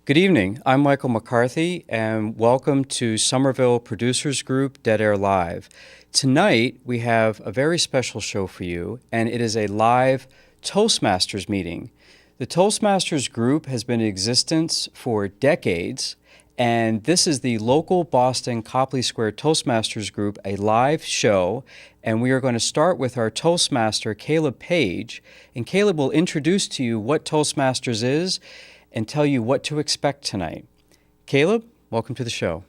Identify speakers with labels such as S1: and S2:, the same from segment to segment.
S1: Good evening. I'm Michael McCarthy, and welcome to Somerville Producers Group Dead Air Live. Tonight, we have a very special show for you, and it is a live Toastmasters meeting. The Toastmasters Group has been in existence for decades, and this is the local Boston Copley Square Toastmasters Group, a live show, and we are going to start with our Toastmaster, Caleb Page, and Caleb will introduce to you what Toastmasters is and tell you what to expect tonight. Caleb, welcome to the show.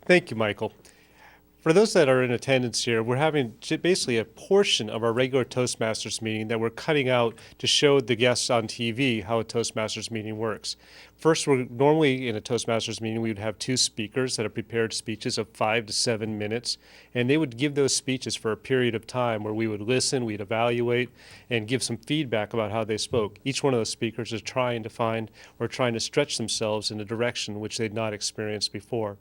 S2: Thank you, Michael. For those that are in attendance here, we're having basically a portion of our regular Toastmasters meeting that we're cutting out to show the guests on TV how a Toastmasters meeting works. First, normally in a Toastmasters meeting, we would have two speakers that have prepared speeches of 5 to 7 minutes, and they would give those speeches for a period of time where we would listen, we'd evaluate, and give some feedback about how they spoke. Each one of those speakers is trying to find or trying to stretch themselves in a direction which they'd not experienced before.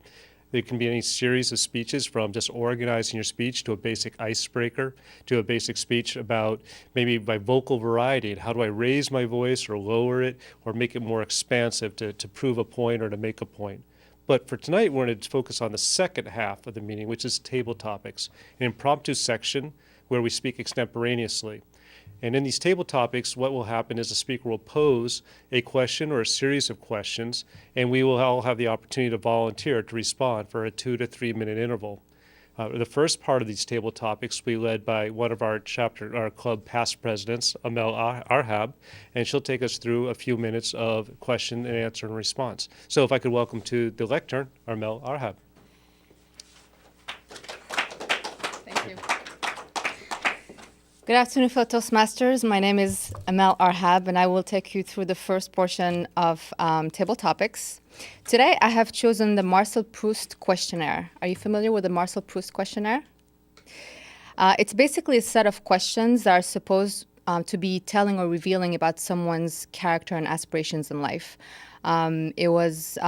S2: There can be any series of speeches from just organizing your speech to a basic icebreaker, to a basic speech about maybe my vocal variety and how do I raise my voice or lower it or make it more expansive to prove a point or to make a point. But for tonight, we're going to focus on the second half of the meeting, which is table topics, an impromptu section where we speak extemporaneously. And in these table topics, what will happen is the speaker will pose a question or a series of questions, and we will all have the opportunity to volunteer to respond for a 2 to 3 minute interval. The first part of these table topics will be led by one of our club past presidents, Amel Arhab, and she'll take us through a few minutes of question and answer and response. So if I could welcome to the lectern, Amel Arhab.
S3: Thank you. Good afternoon, fellow Toastmasters. My name is Amel Arhab, and I will take you through the first portion of table topics. Today, I have chosen the Marcel Proust questionnaire. Are you familiar with the Marcel Proust questionnaire? It's basically a set of questions that are supposed to be telling or revealing about someone's character and aspirations in life. It was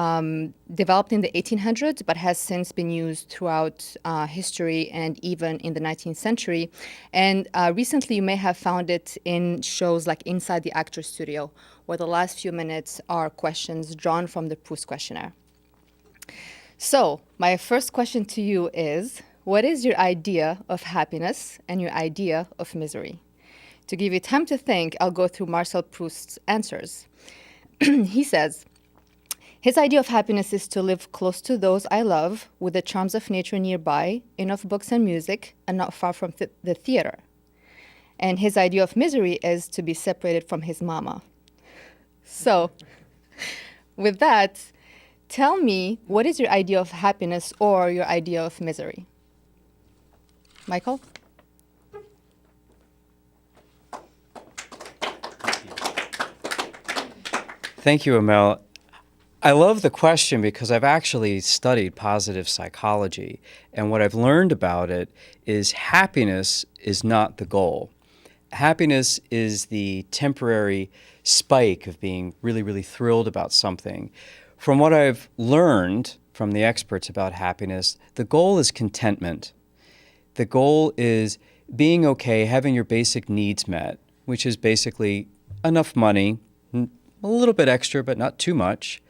S3: developed in the 1800s, but has since been used throughout history and even in the 19th century. And recently, you may have found it in shows like Inside the Actor's Studio, where the last few minutes are questions drawn from the Proust questionnaire. So, my first question to you is, what is your idea of happiness and your idea of misery? To give you time to think, I'll go through Marcel Proust's answers. He says, his idea of happiness is to live close to those I love, with the charms of nature nearby, enough books and music, and not far from the theater. And his idea of misery is to be separated from his mama. So, with that, tell me, what is your idea of happiness or your idea of misery? Michael?
S1: Thank you, Amel. I love the question because I've actually studied positive psychology, and what I've learned about it is happiness is not the goal. Happiness is the temporary spike of being really, really thrilled about something. From what I've learned from the experts about happiness, the goal is contentment. The goal is being okay, having your basic needs met, which is basically enough money, a little bit extra, but not too much,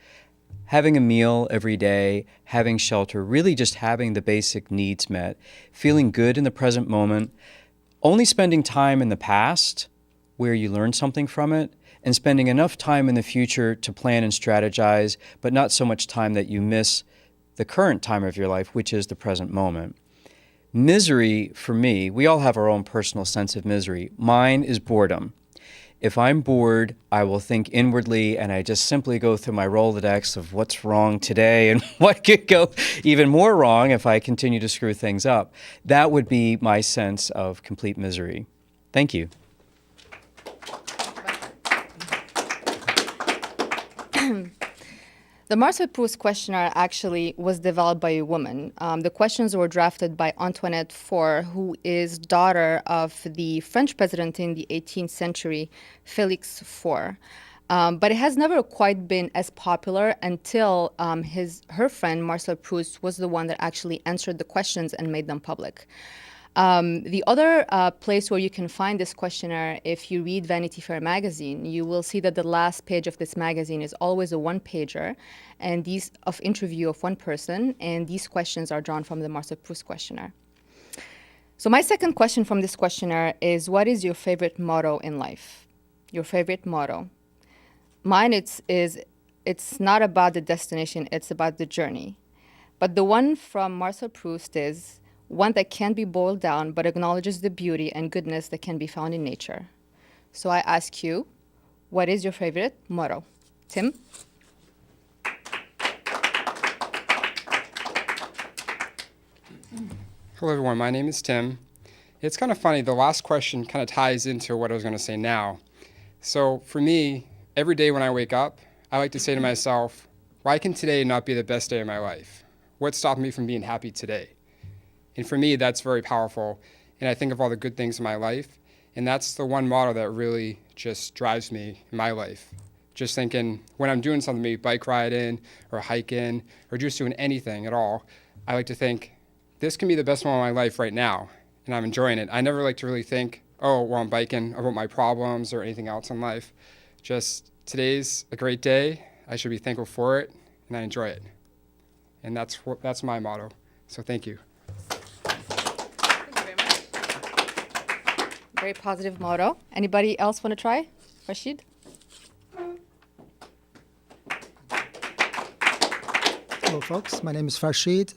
S1: having a meal every day, having shelter, really just having the basic needs met, feeling good in the present moment, only spending time in the past where you learn something from it, and spending enough time in the future to plan and strategize, but not so much time that you miss the current time of your life, which is the present moment. Misery, for me, we all have our own personal sense of misery. Mine is boredom. If I'm bored, I will think inwardly, and I just simply go through my Rolodex of what's wrong today and what could go even more wrong if I continue to screw things up. That would be my sense of complete misery. Thank you.
S3: The Marcel Proust questionnaire actually was developed by a woman. The questions were drafted by Antoinette Faure, who is daughter of the French president in the 18th century, Félix Faure. But it has never quite been as popular until her friend Marcel Proust was the one that actually answered the questions and made them public. The other place where you can find this questionnaire, if you read Vanity Fair magazine, you will see that the last page of this magazine is always a one-pager, and these of interview of one person, and these questions are drawn from the Marshall-Proust questionnaire. So my second question from this questionnaire is, what is your favorite motto in life? Your favorite motto. Mine it's not about the destination, it's about the journey. But the one from Marcel Proust is one that can't be boiled down, but acknowledges the beauty and goodness that can be found in nature. So I ask you, what is your favorite motto? Tim?
S4: Hello, everyone. My name is Tim. It's kind of funny. The last question kind of ties into what I was going to say now. So for me, every day when I wake up, I like to say to myself, why can today not be the best day of my life? What stopped me from being happy today? And for me, that's very powerful. And I think of all the good things in my life. And that's the one motto that really just drives me in my life. Just thinking when I'm doing something, maybe bike riding or hiking or just doing anything at all, I like to think, this can be the best moment of my life right now, and I'm enjoying it. I never like to really think, oh, while I'm biking, about my problems or anything else in life. Just today's a great day. I should be thankful for it, and I enjoy it. And that's my motto. So thank you.
S3: Thank you very much. Very positive motto. Anybody else want to try? Rashid?
S5: Hello, folks. My name is Farshid.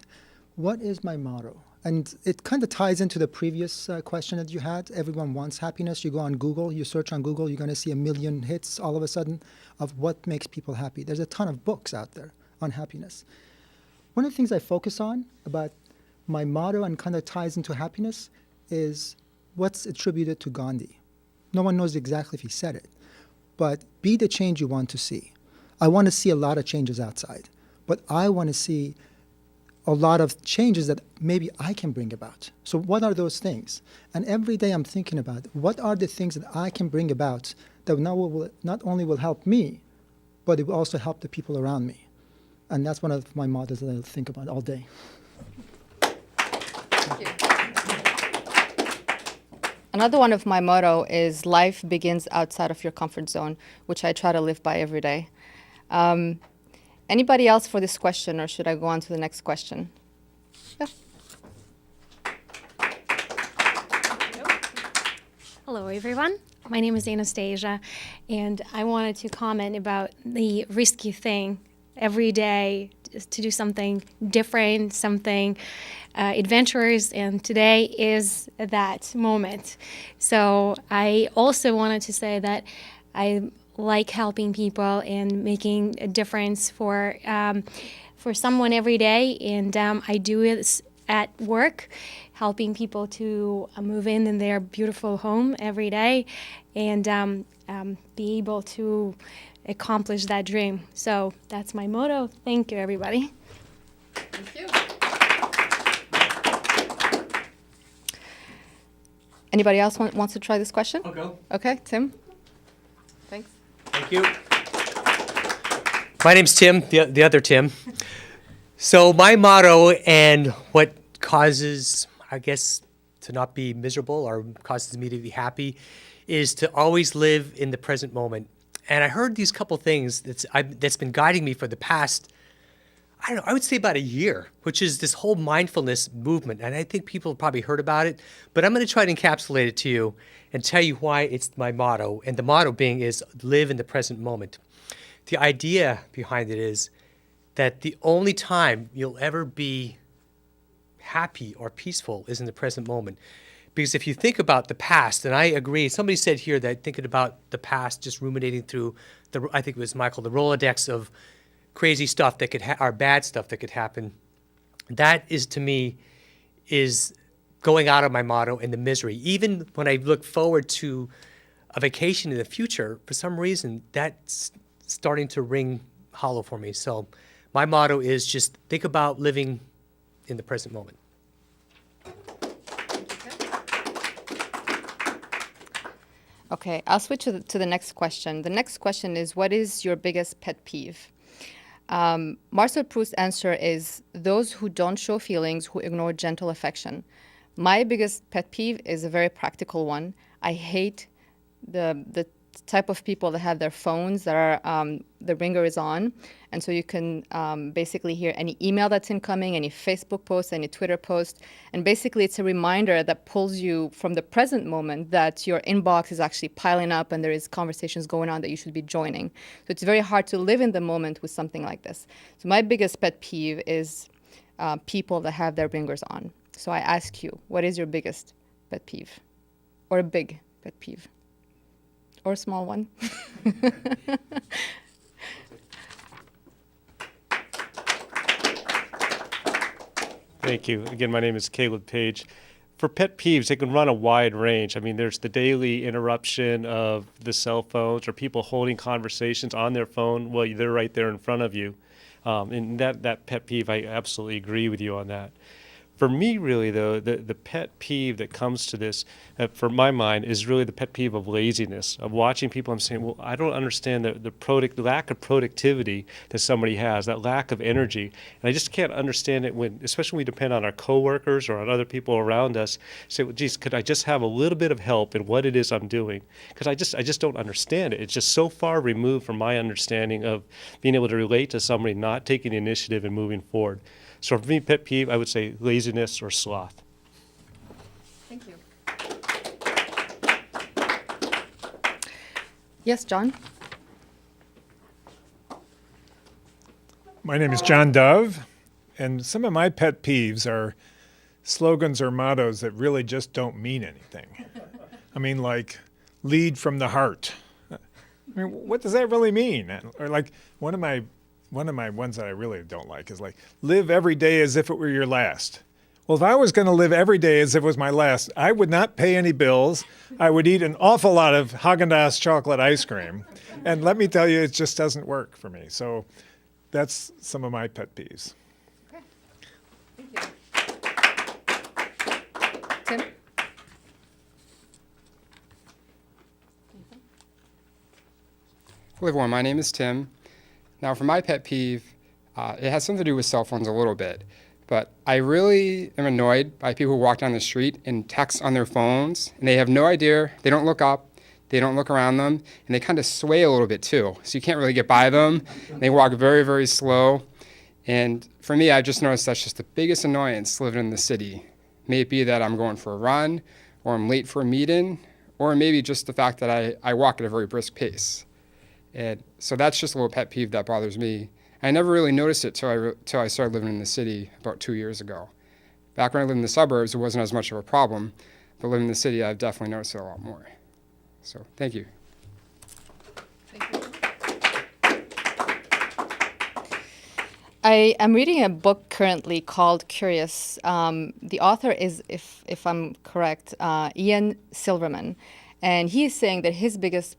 S5: What is my motto? And it kind of ties into the previous question that you had. Everyone wants happiness. You go on Google, you search on Google, you're going to see a million hits all of a sudden of what makes people happy. There's a ton of books out there on happiness. One of the things I focus on about my motto and kind of ties into happiness is what's attributed to Gandhi. No one knows exactly if he said it, but be the change you want to see. I want to see a lot of changes outside, but I want to see a lot of changes that maybe I can bring about. So what are those things? And every day I'm thinking about what are the things that I can bring about that not only will help me, but it will also help the people around me. And that's one of my mottos that I think about all day.
S3: Thank you. Another one of my motto is life begins outside of your comfort zone, which I try to live by every day. Anybody else for this question, or should I go on to the next question? Yeah.
S6: Hello, everyone. My name is Anastasia, and I wanted to comment about the risky thing every day to do something different, something adventurous, and today is that moment. So I also wanted to say that I like helping people and making a difference for someone every day, and I do it at work, helping people to move in their beautiful home every day and be able to accomplish that dream. So that's my motto. Thank you, everybody.
S3: Thank you. Anybody else wants to try this question?
S7: I'll go.
S3: Okay, Tim. Thanks.
S7: Thank you. My name's Tim, the other Tim. So my motto and what causes, I guess, to not be miserable or causes me to be happy is to always live in the present moment. And I heard these couple things that's been guiding me for the past, I don't know, I would say about a year, which is this whole mindfulness movement. And I think people have probably heard about it, but I'm going to try to encapsulate it to you and tell you why it's my motto. And the motto being is live in the present moment. The idea behind it is that the only time you'll ever be happy or peaceful is in the present moment. Because if you think about the past, and I agree, somebody said here that thinking about the past, just ruminating through I think it was Michael, the Rolodex of crazy stuff that could or bad stuff that could happen, that is to me is going out of my motto and the misery. Even when I look forward to a vacation in the future, for some reason, that's starting to ring hollow for me. So my motto is just think about living in the present moment.
S3: Okay, I'll switch to the next question. The next question is, what is your biggest pet peeve? Marcel Proust's answer is those who don't show feelings, who ignore gentle affection. My biggest pet peeve is a very practical one. I hate the type of people that have their phones that are the ringer is on, and so you can basically hear any email that's incoming, any Facebook post, any Twitter post, and basically it's a reminder that pulls you from the present moment that your inbox is actually piling up and there is conversations going on that you should be joining. So it's very hard to live in the moment with something like this. So my biggest pet peeve is people that have their ringers on. So I ask you, what is your biggest pet peeve, or a big pet peeve? Or a small one.
S2: Thank you. Again, my name is Caleb Page. For pet peeves, they can run a wide range. I mean, there's the daily interruption of the cell phones or people holding conversations on their phone while they're right there in front of you. And that pet peeve, I absolutely agree with you on that. For me, really, though, the pet peeve that comes to this, for my mind, is really the pet peeve of laziness, of watching people. I'm saying, well, I don't understand the lack of productivity that somebody has, that lack of energy. And I just can't understand it especially when we depend on our coworkers or on other people around us. Say, well, geez, could I just have a little bit of help in what it is I'm doing? Because I just don't understand it. It's just so far removed from my understanding of being able to relate to somebody not taking the initiative and moving forward. So for me, pet peeve, I would say laziness or sloth.
S3: Thank you. Yes, John?
S8: My name is John Dove, and some of my pet peeves are slogans or mottos that really just don't mean anything. I mean, like, lead from the heart. I mean, what does that really mean? Or like one of my ones that I really don't like is like, live every day as if it were your last. Well, if I was going to live every day as if it was my last, I would not pay any bills. I would eat an awful lot of Haagen-Dazs chocolate ice cream. And let me tell you, it just doesn't work for me. So that's some of my pet peeves.
S3: Okay. Thank you. Tim?
S4: Hello, everyone. My name is Tim. Now, for my pet peeve, it has something to do with cell phones a little bit. But I really am annoyed by people who walk down the street and text on their phones, and they have no idea. They don't look up. They don't look around them, and they kind of sway a little bit, too. So you can't really get by them. They walk very, very slow. And for me, I've just noticed that's just the biggest annoyance living in the city. May it be that I'm going for a run, or I'm late for a meeting, or maybe just the fact that I walk at a very brisk pace. And so that's just a little pet peeve that bothers me. I never really noticed it till I started living in the city about 2 years ago. Back when I lived in the suburbs, it wasn't as much of a problem, but living in the city, I've definitely noticed it a lot more. So thank you.
S3: Thank you. I am reading a book currently called Curious. The author is, if I'm correct, Ian Silverman, and he is saying that his biggest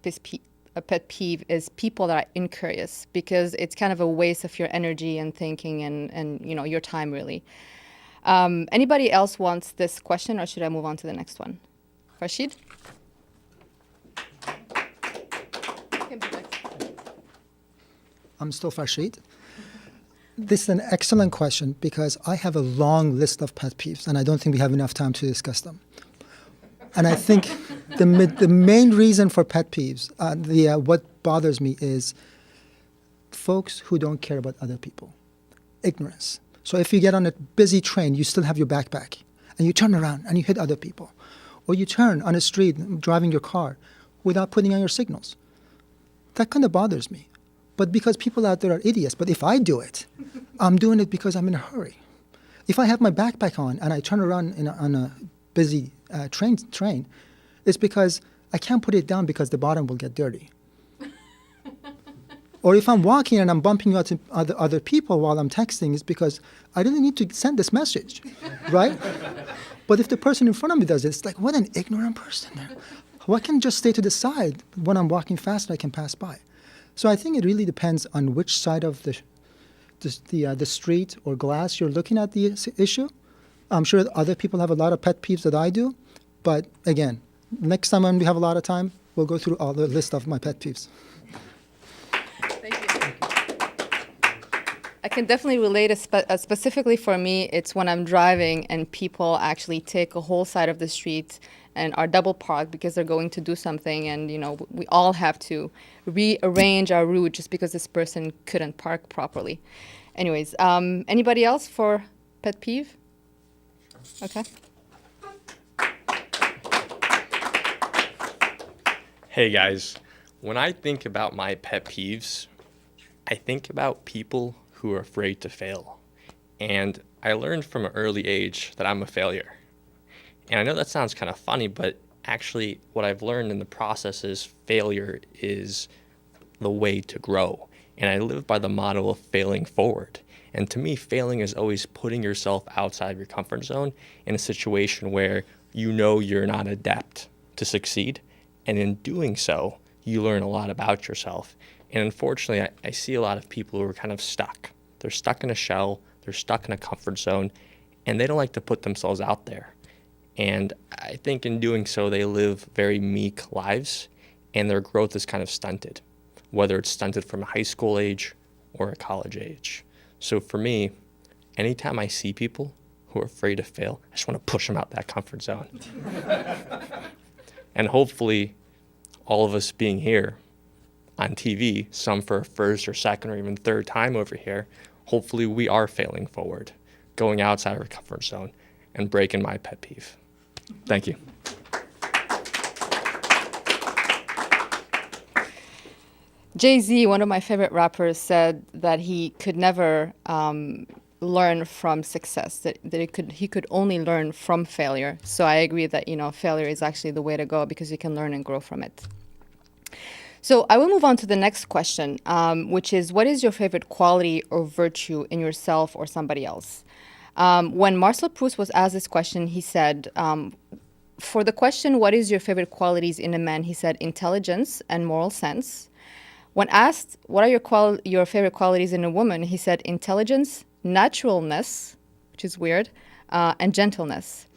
S3: pet peeve is people that are incurious, because it's kind of a waste of your energy and thinking and your time, really. Anybody else wants this question, or should I move on to the next one? Rashid?
S5: I'm still Farshid. This is an excellent question because I have a long list of pet peeves, and I don't think we have enough time to discuss them. And I think the main reason for pet peeves, what bothers me is folks who don't care about other people. Ignorance. So if you get on a busy train, you still have your backpack, and you turn around and you hit other people. Or you turn on a street driving your car without putting on your signals. That kind of bothers me. But because people out there are idiots, but if I do it, I'm doing it because I'm in a hurry. If I have my backpack on and I turn around on a busy train, it's because I can't put it down because the bottom will get dirty. Or if I'm walking and I'm bumping into other people while I'm texting, it's because I didn't need to send this message, right? But if the person in front of me does it, it's like, what an ignorant person. Why can't I just stay to the side? When I'm walking fast, I can pass by. So I think it really depends on which side of the street or glass you're looking at the issue. I'm sure other people have a lot of pet peeves that I do. But again, next time when we have a lot of time, we'll go through all the list of my pet peeves.
S3: Thank you. I can definitely relate, specifically for me, it's when I'm driving and people actually take a whole side of the street and are double parked because they're going to do something, and we all have to rearrange our route just because this person couldn't park properly. Anyways, anybody else for pet peeve? Okay.
S9: Hey guys, when I think about my pet peeves, I think about people who are afraid to fail. And I learned from an early age that I'm a failure. And I know that sounds kind of funny, but actually what I've learned in the process is failure is the way to grow. And I live by the motto of failing forward. And to me, failing is always putting yourself outside your comfort zone in a situation where you know you're not adept to succeed. And in doing so, you learn a lot about yourself. And unfortunately, I see a lot of people who are kind of stuck. They're stuck in a shell, they're stuck in a comfort zone, and they don't like to put themselves out there. And I think in doing so, they live very meek lives, and their growth is kind of stunted, whether it's stunted from a high school age or a college age. So for me, anytime I see people who are afraid to fail, I just want to push them out that comfort zone. And hopefully, all of us being here on TV, some for a first or second or even third time over here, hopefully we are failing forward, going outside our comfort zone and breaking my pet peeve. Thank you.
S3: Jay-Z, one of my favorite rappers, said that he could never learn from success, that he could only learn from failure. So I agree that failure is actually the way to go because you can learn and grow from it. So I will move on to the next question, which is, what is your favorite quality or virtue in yourself or somebody else? When Marcel Proust was asked this question, he said, for the question, what is your favorite qualities in a man, he said, intelligence and moral sense. When asked, what are your favorite qualities in a woman, he said, intelligence, naturalness, which is weird, and gentleness.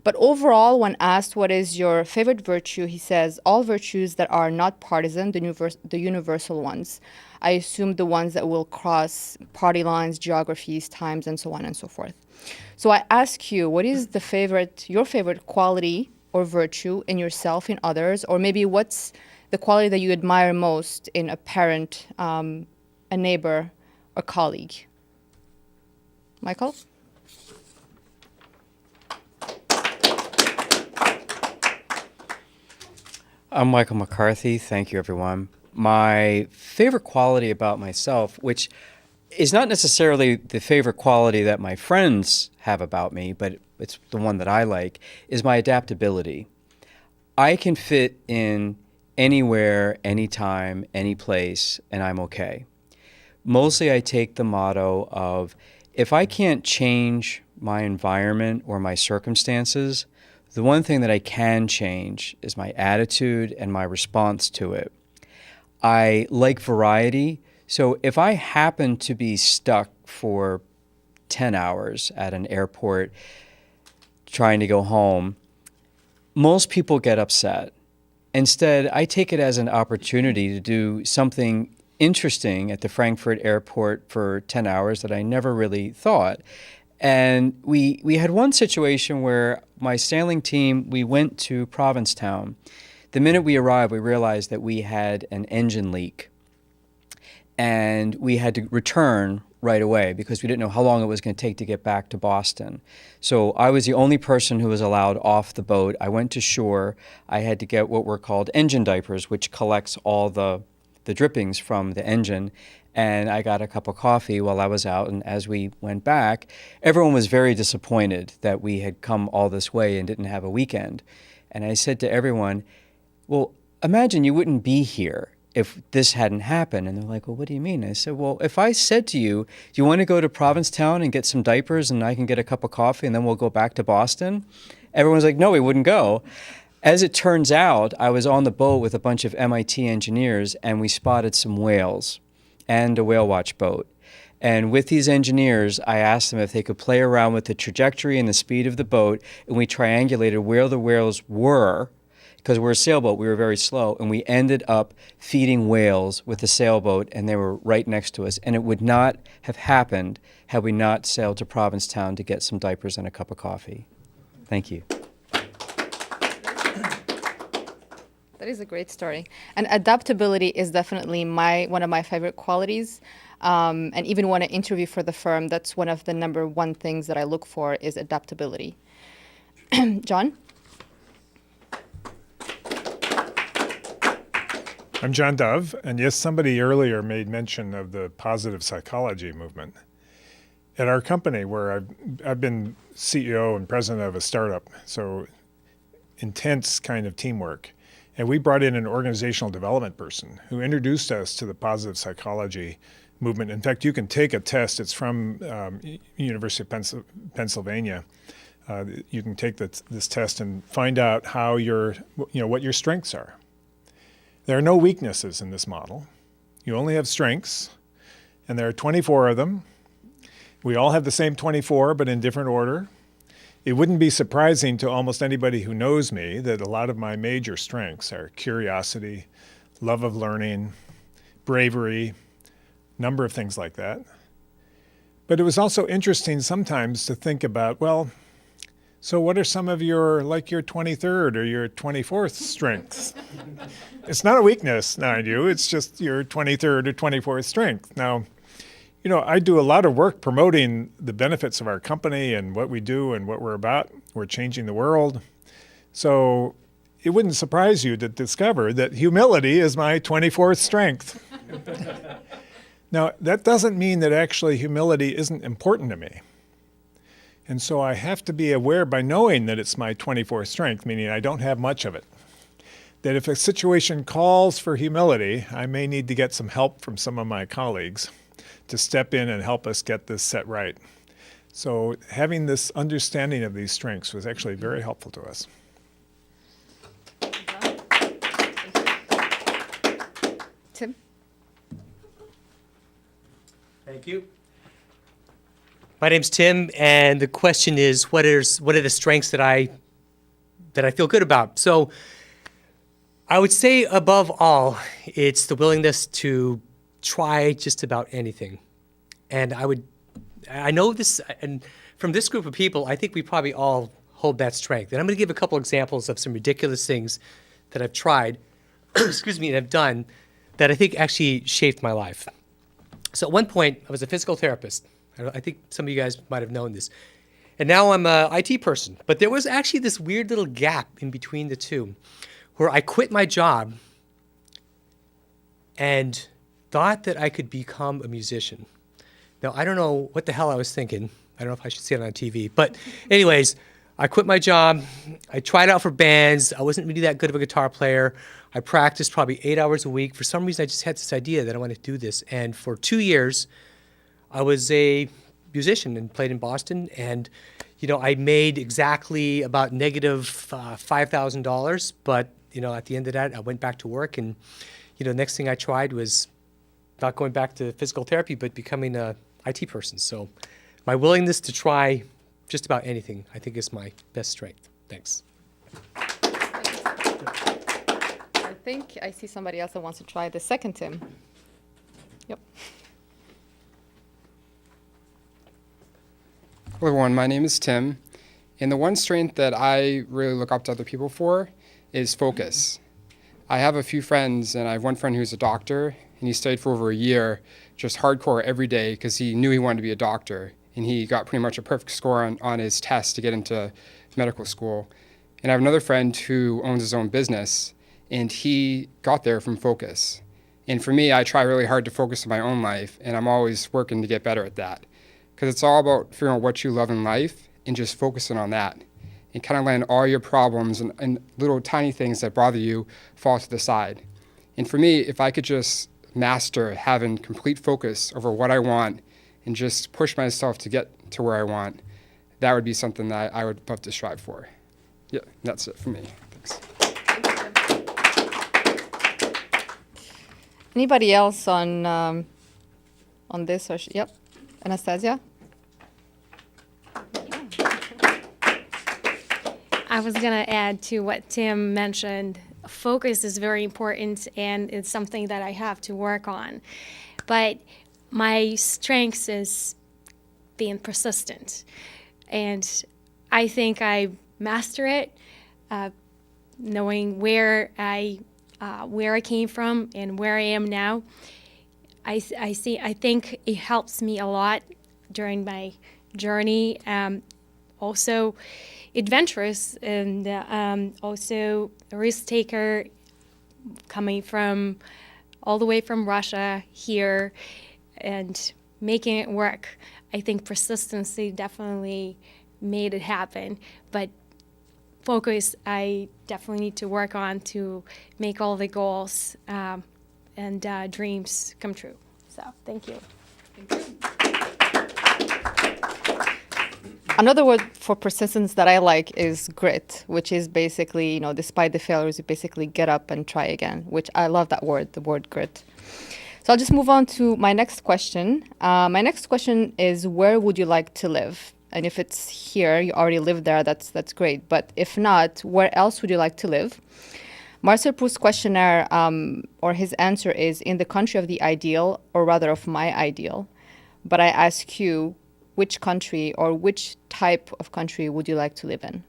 S3: But overall, when asked what is your favorite virtue, he says, all virtues that are not partisan, the universal ones. I assume the ones that will cross party lines, geographies, times, and so on and so forth. So I ask you, what is your favorite quality or virtue in yourself, in others, or maybe what's the quality that you admire most in a parent, a neighbor, or colleague? Michael?
S1: I'm Michael McCarthy. Thank you, everyone. My favorite quality about myself, which is not necessarily the favorite quality that my friends have about me, but it's the one that I like, is my adaptability. I can fit in anywhere, anytime, any place, and I'm okay. Mostly I take the motto of, if I can't change my environment or my circumstances, the one thing that I can change is my attitude and my response to it. I like variety, so if I happen to be stuck for 10 hours at an airport trying to go home, most people get upset. Instead, I take it as an opportunity to do something interesting at the Frankfurt airport for 10 hours that I never really thought. And we had one situation where my sailing team, we went to Provincetown. The minute we arrived, we realized that we had an engine leak. And we had to return right away because we didn't know how long it was going to take to get back to Boston. So I was the only person who was allowed off the boat. I went to shore. I had to get what were called engine diapers, which collects all the drippings from the engine. And I got a cup of coffee while I was out. And as we went back, everyone was very disappointed that we had come all this way and didn't have a weekend. And I said to everyone, well, imagine you wouldn't be here if this hadn't happened. And they're like, well, what do you mean? I said, well, if I said to you, do you want to go to Provincetown and get some diapers and I can get a cup of coffee and then we'll go back to Boston? Everyone's like, no, we wouldn't go. As it turns out, I was on the boat with a bunch of MIT engineers and we spotted some whales and a whale watch boat. And with these engineers, I asked them if they could play around with the trajectory and the speed of the boat, and we triangulated where the whales were, because we're a sailboat, we were very slow, and we ended up feeding whales with the sailboat, and they were right next to us. And it would not have happened had we not sailed to Provincetown to get some diapers and a cup of coffee. Thank you.
S3: That is a great story. And adaptability is definitely one of my favorite qualities. And even when I interview for the firm, that's one of the number one things that I look for is adaptability. John?
S8: I'm John Dove, and yes, somebody earlier made mention of the positive psychology movement. At our company, where I've been CEO and president of a startup, so intense kind of teamwork. And we brought in an organizational development person who introduced us to the positive psychology movement. In fact, you can take a test. It's from University of Pennsylvania. You can take this test and find out how what your strengths are. There are no weaknesses in this model. You only have strengths, and there are 24 of them. We all have the same 24, but in different order. It wouldn't be surprising to almost anybody who knows me that a lot of my major strengths are curiosity, love of learning, bravery, number of things like that. But it was also interesting sometimes to think about, well, so what are some of your 23rd or your 24th strengths? It's not a weakness, mind you, it's just your 23rd or 24th strength. Now, I do a lot of work promoting the benefits of our company and what we do and what we're about. We're changing the world. So it wouldn't surprise you to discover that humility is my 24th strength. Now, that doesn't mean that actually humility isn't important to me. And so I have to be aware by knowing that it's my 24th strength, meaning I don't have much of it, that if a situation calls for humility, I may need to get some help from some of my colleagues to step in and help us get this set right. So having this understanding of these strengths was actually very helpful to us.
S3: Tim?
S7: Thank you. My name's Tim, and the question is, what are the strengths that I feel good about? So I would say above all, it's the willingness to try just about anything. And I know this, and from this group of people, I think we probably all hold that strength. And I'm going to give a couple examples of some ridiculous things that I've tried, and have done that I think actually shaped my life. So at one point, I was a physical therapist. I think some of you guys might have known this. And now I'm an IT person. But there was actually this weird little gap in between the two where I quit my job and thought that I could become a musician. Now, I don't know what the hell I was thinking. I don't know if I should say it on TV. But anyways, I quit my job. I tried out for bands. I wasn't really that good of a guitar player. I practiced probably 8 hours a week. For some reason, I just had this idea that I wanted to do this. And for 2 years, I was a musician and played in Boston. And, I made exactly about negative $5,000. But, at the end of that, I went back to work. And, next thing I tried was not going back to physical therapy, but becoming a IT person. So my willingness to try just about anything, I think, is my best strength. Thanks.
S3: I think I see somebody else that wants to try the second Tim. Yep.
S4: Hello, everyone. My name is Tim. And the one strength that I really look up to other people for is focus. I have a few friends, and I have one friend who's a doctor, and he studied for over a year, just hardcore every day because he knew he wanted to be a doctor. And he got pretty much a perfect score on his test to get into medical school. And I have another friend who owns his own business, and he got there from focus. And for me, I try really hard to focus on my own life, and I'm always working to get better at that. Because it's all about figuring out what you love in life and just focusing on that. And kind of letting all your problems and little tiny things that bother you fall to the side. And for me, if I could just master having complete focus over what I want and just push myself to get to where I want, that would be something that I would love to strive for. Yeah, that's it for me. Thanks.
S3: Anybody else on this? Yep.
S6: I was going to add to what Tim mentioned. Focus is very important, and it's something that I have to work on. But my strength is being persistent. And I think I master it, knowing where I came from and where I am now. I think it helps me a lot during my journey. Also adventurous, and also a risk taker, coming from all the way from Russia here and making it work. I think persistency definitely made it happen, but focus I definitely need to work on to make all the goals and dreams come true. So thank you.
S3: Another word for persistence that I like is grit, which is basically, despite the failures, you basically get up and try again, which I love that word, the word grit. So I'll just move on to my next question. My next question is, where would you like to live? And if it's here, you already live there, that's great. But if not, where else would you like to live? Marcel Proust's questionnaire, or his answer is, in the country of the ideal, or rather of my ideal. But I ask you, which country or which type of country would you like to live in?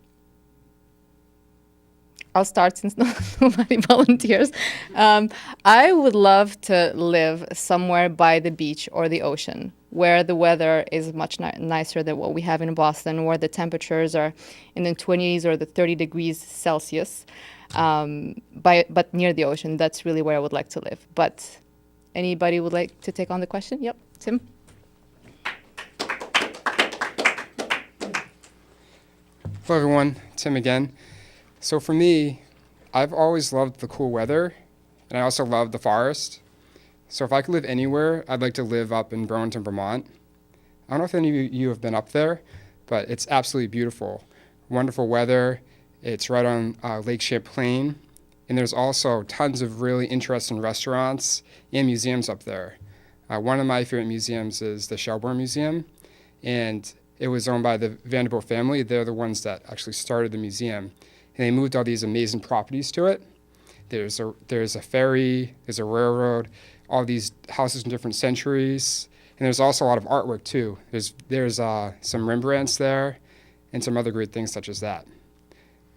S3: I'll start since nobody volunteers. I would love to live somewhere by the beach or the ocean, where the weather is much nicer than what we have in Boston, where the temperatures are in the 20s or the 30 degrees Celsius, but near the ocean. That's really where I would like to live. But anybody would like to take on the question? Yep, Tim?
S4: Hello everyone, Tim again. So for me, I've always loved the cool weather, and I also love the forest. So if I could live anywhere, I'd like to live up in Burlington, Vermont. I don't know if any of you have been up there, but it's absolutely beautiful. Wonderful weather. It's right on Lake Champlain, and there's also tons of really interesting restaurants and museums up there. One of my favorite museums is the Shelbourne Museum, and it was owned by the Vanderbilt family. They're the ones that actually started the museum. And they moved all these amazing properties to it. There's a ferry, there's a railroad, all these houses in different centuries. And there's also a lot of artwork too. There's some Rembrandts there and some other great things such as that.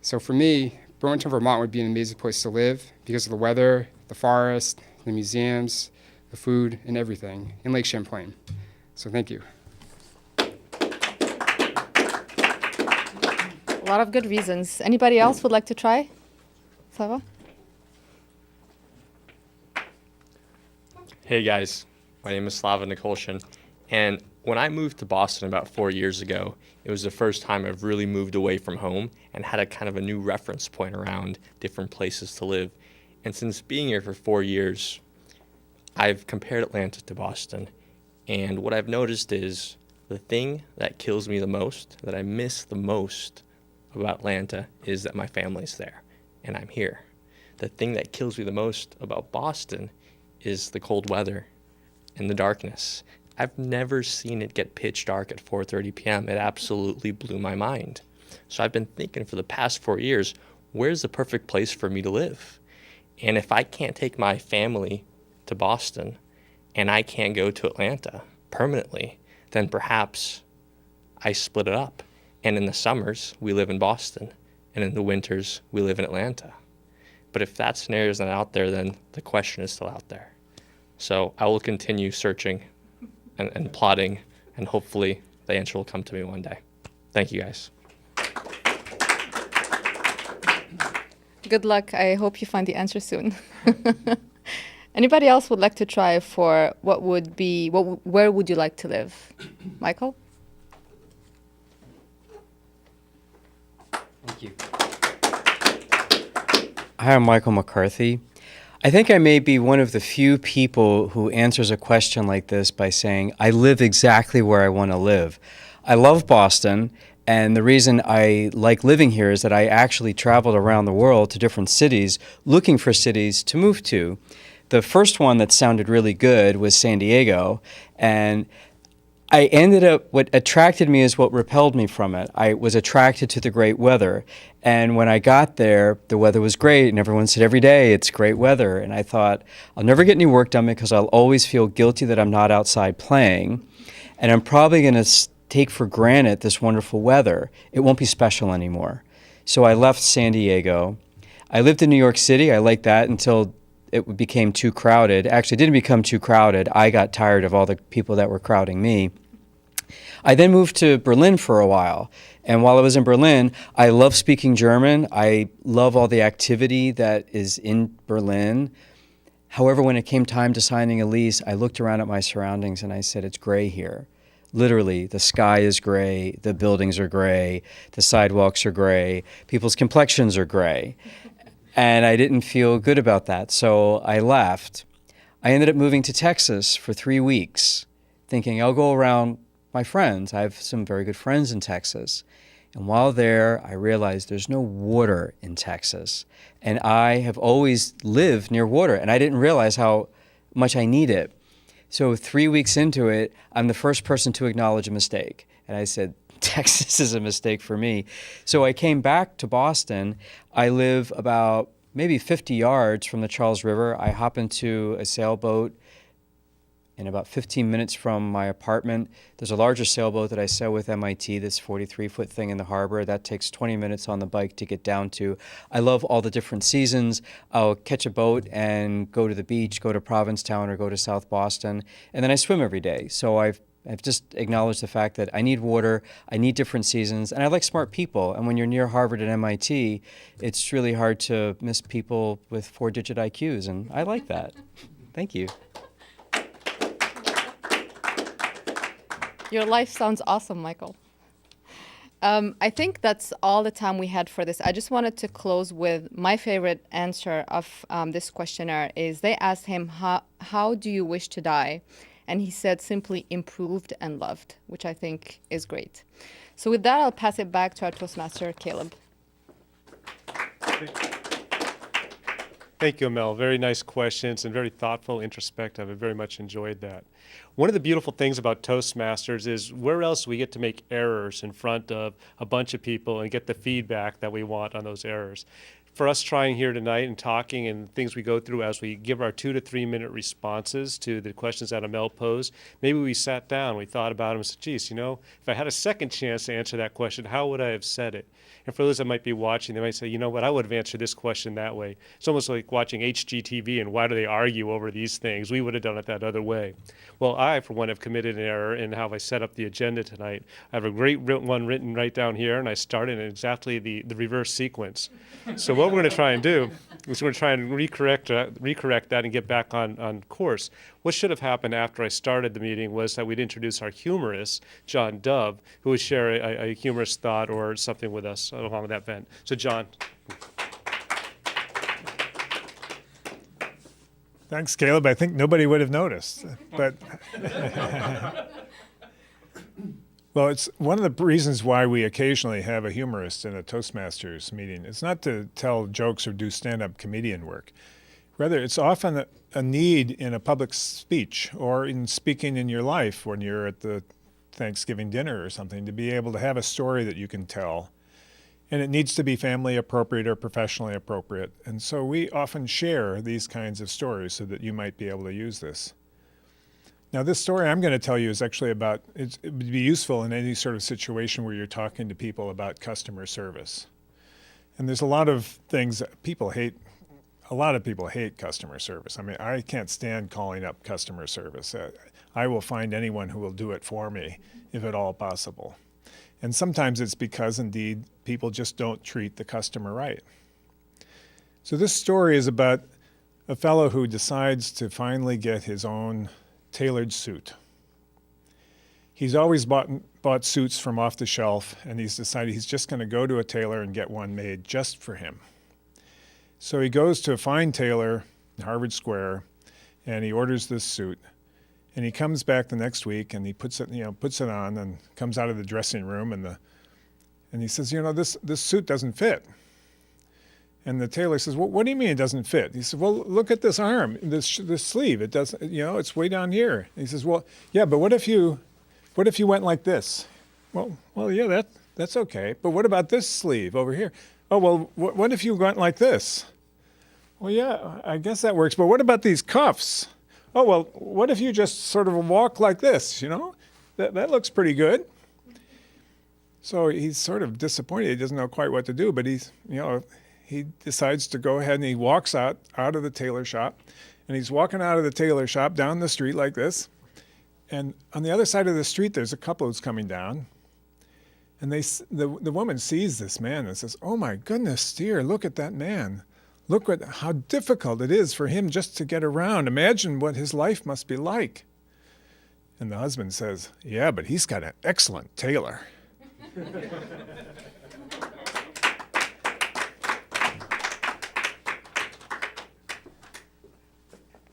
S4: So for me, Burlington, Vermont would be an amazing place to live because of the weather, the forest, the museums, the food, and everything in Lake Champlain. So thank you.
S3: A lot of good reasons. Anybody else would like to try? Sava?
S9: Hey guys, my name is Slava Nikolshin, and when I moved to Boston about 4 years ago, it was the first time I've really moved away from home and had a kind of a new reference point around different places to live. And since being here for 4 years, I've compared Atlanta to Boston, and what I've noticed is the thing that kills me the most, that I miss the most about Atlanta, is that my family's there and I'm here. The thing that kills me the most about Boston is the cold weather and the darkness. I've never seen it get pitch dark at 4:30 p.m. It absolutely blew my mind. So I've been thinking for the past 4 years, where's the perfect place for me to live? And if I can't take my family to Boston and I can't go to Atlanta permanently, then perhaps I split it up. And in the summers, we live in Boston, and in the winters, we live in Atlanta. But if that scenario is not out there, then the question is still out there. So I will continue searching and plotting, and hopefully the answer will come to me one day. Thank you, guys.
S3: Good luck. I hope you find the answer soon. Anybody else would like to try for where would you like to live? Michael?
S1: Thank you. Hi, I'm Michael McCarthy. I think I may be one of the few people who answers a question like this by saying, I live exactly where I want to live. I love Boston, and the reason I like living here is that I actually traveled around the world to different cities looking for cities to move to. The first one that sounded really good was San Diego, and I ended up, what attracted me is what repelled me from it. I was attracted to the great weather. And when I got there, the weather was great, and everyone said every day it's great weather. And I thought, I'll never get any work done because I'll always feel guilty that I'm not outside playing. And I'm probably going to take for granted this wonderful weather. It won't be special anymore. So I left San Diego. I lived in New York City. I liked that until it became too crowded. Actually, it didn't become too crowded. I got tired of all the people that were crowding me. I then moved to Berlin for a while. And while I was in Berlin, I love speaking German. I love all the activity that is in Berlin. However, when it came time to signing a lease, I looked around at my surroundings and I said, it's gray here. Literally, the sky is gray, the buildings are gray, the sidewalks are gray, people's complexions are gray. And I didn't feel good about that, so I left. I ended up moving to Texas for 3 weeks, thinking I'll go around my friends. I have some very good friends in Texas. And while there, I realized there's no water in Texas. And I have always lived near water, and I didn't realize how much I need it. So 3 weeks into it, I'm the first person to acknowledge a mistake. And I said, Texas is a mistake for me. So I came back to Boston. I live about maybe 50 yards from the Charles River. I hop into a sailboat in about 15 minutes from my apartment. There's a larger sailboat that I sail with MIT, this 43-foot thing in the harbor. That takes 20 minutes on the bike to get down to. I love all the different seasons. I'll catch a boat and go to the beach, go to Provincetown or go to South Boston, and then I swim every day. So I've just acknowledged the fact that I need water, I need different seasons, and I like smart people. And when you're near Harvard and MIT, it's really hard to miss people with 4-digit IQs, and I like that. Thank you.
S3: Your life sounds awesome, Michael. I think that's all the time we had for this. I just wanted to close with my favorite answer of this questionnaire is they asked him, how do you wish to die? And he said simply improved and loved, which I think is great. So with that, I'll pass it back to our Toastmaster, Caleb.
S2: Thank you, Amel. Very nice questions and very thoughtful, introspective. I very much enjoyed that. One of the beautiful things about Toastmasters is where else we get to make errors in front of a bunch of people and get the feedback that we want on those errors. For us trying here tonight and talking and things we go through as we give our 2 to 3 minute responses to the questions that Amel posed, maybe we sat down, we thought about them and said, geez, you know, if I had a second chance to answer that question, how would I have said it? And for those that might be watching, they might say, you know what, I would have answered this question that way. It's almost like watching HGTV and why do they argue over these things? We would have done it that other way. Well, I, for one, have committed an error in how I set up the agenda tonight. I have a great one written right down here, and I started in exactly the reverse sequence. So what we're going to try and do is we're going to try and recorrect that and get back on course. What should have happened after I started the meeting was that we'd introduce our humorist, John Dove, who would share a humorous thought or something with us along that bent. So, John.
S8: Thanks, Caleb. I think nobody would have noticed, but well, it's one of the reasons why we occasionally have a humorist in a Toastmasters meeting. It's not to tell jokes or do stand-up comedian work. Rather, it's often a need in a public speech or in speaking in your life when you're at the Thanksgiving dinner or something to be able to have a story that you can tell. And it needs to be family appropriate or professionally appropriate. And so we often share these kinds of stories so that you might be able to use this. Now, this story I'm going to tell you is actually about, it would be useful in any sort of situation where you're talking to people about customer service. And there's a lot of things that people hate. A lot of people hate customer service. I mean, I can't stand calling up customer service. I will find anyone who will do it for me, if at all possible. And sometimes it's because, indeed, people just don't treat the customer right. So this story is about a fellow who decides to finally get his own tailored suit. He's always bought suits from off the shelf, and he's decided he's just going to go to a tailor and get one made just for him. So he goes to a fine tailor in Harvard Square, and he orders this suit. And he comes back the next week, and he puts it on, and comes out of the dressing room, and he says, you know, this suit doesn't fit. And the tailor says, well, what do you mean it doesn't fit? He said, well, look at this arm, this sleeve. It doesn't, you know, it's way down here. And he says, well, yeah, but what if you what if you went like this? Well, yeah, that's okay. But what about this sleeve over here? Oh, well, what if you went like this? Well, yeah, I guess that works. But what about these cuffs? Oh, well, what if you just sort of walk like this, you know? That looks pretty good. So he's sort of disappointed. He doesn't know quite what to do, but he decides to go ahead and he walks out of the tailor shop. And he's walking out of the tailor shop down the street like this. And on the other side of the street, there's a couple who's coming down. And the woman sees this man and says, "Oh my goodness, dear, look at that man. Look at how difficult it is for him just to get around. Imagine what his life must be like." And the husband says, "Yeah, but he's got an excellent tailor."